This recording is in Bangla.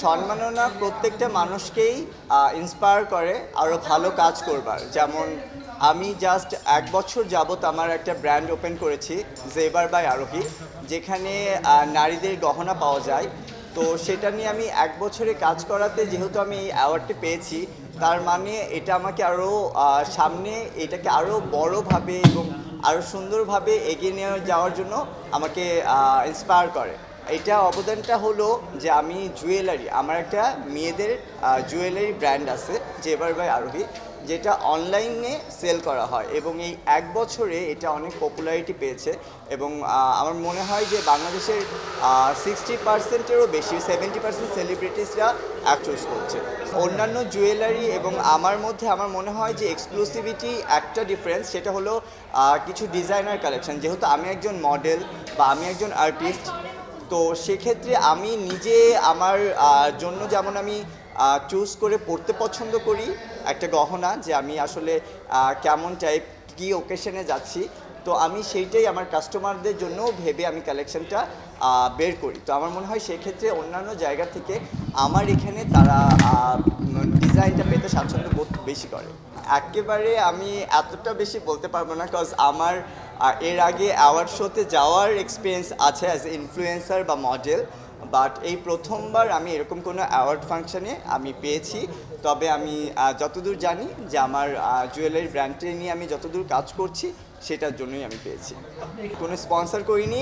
সম্মাননা প্রত্যেকটা মানুষকেই ইন্সপায়ার করে আরও ভালো কাজ করবার। যেমন আমি জাস্ট 1 বছর যাবত আমার একটা ব্র্যান্ড ওপেন করেছি, জেবার বাই আরোহী, যেখানে নারীদের গহনা পাওয়া যায়। তো সেটা নিয়ে আমি 1 বছরে কাজ করাতে যেহেতু আমি এই অ্যাওয়ার্ডটি পেয়েছি, তার মানে এটা আমাকে আরও সামনে এটাকে আরও বড়োভাবে এবং আরও সুন্দরভাবে এগিয়ে নিয়ে যাওয়ার জন্য আমাকে ইন্সপায়ার করে। এটা অবদানটা হলো যে আমি জুয়েলারি, আমার একটা মেয়েদের জুয়েলারি ব্র্যান্ড আছে জেবার বাই আরোহী, যেটা অনলাইনে সেল করা হয় এবং এই 1 বছরে এটা অনেক পপুলারিটি পেয়েছে এবং আমার মনে হয় যে বাংলাদেশের 60%-এরও বেশি 70% সেলিব্রিটিসরা চুজ করছে। অন্যান্য জুয়েলারি এবং আমার মধ্যে আমার মনে হয় যে এক্সক্লুসিভিটি একটা ডিফারেন্স, সেটা হলো কিছু ডিজাইনার কালেকশন। যেহেতু আমি একজন মডেল বা আমি একজন আর্টিস্ট, তো সেক্ষেত্রে আমি নিজে আমার জন্য যেমন আমি চুজ করে পড়তে পছন্দ করি একটা গহনা, যে আমি আসলে কেমন টাইপ কী ওকেশনে যাচ্ছি, তো আমি সেইটাই আমার কাস্টমারদের জন্যও ভেবে আমি কালেকশনটা বের করি। তো আমার মনে হয় সেক্ষেত্রে অন্যান্য জায়গা থেকে আমার এখানে তারা ডিজাইনটা পেতে স্বাচ্ছন্দ্য বোধ বেশি করে। একেবারে আমি এতটা বেশি বলতে পারবো না, কজ আমার এর আগে অ্যাওয়ার্ড শোতে যাওয়ার এক্সপিরিয়েন্স আছে অ্যাজ এ ইনফ্লুয়েন্সার বা মডেল, বাট এই প্রথমবার আমি এরকম কোনো অ্যাওয়ার্ড ফাংশনে আমি পেয়েছি। তবে আমি যতদূর জানি যে আমার জুয়েলারি ব্র্যান্ডটি নিয়ে আমি যতদূর কাজ করছি সেটার জন্যই আমি পেয়েছি। কোনো স্পন্সর করিনি।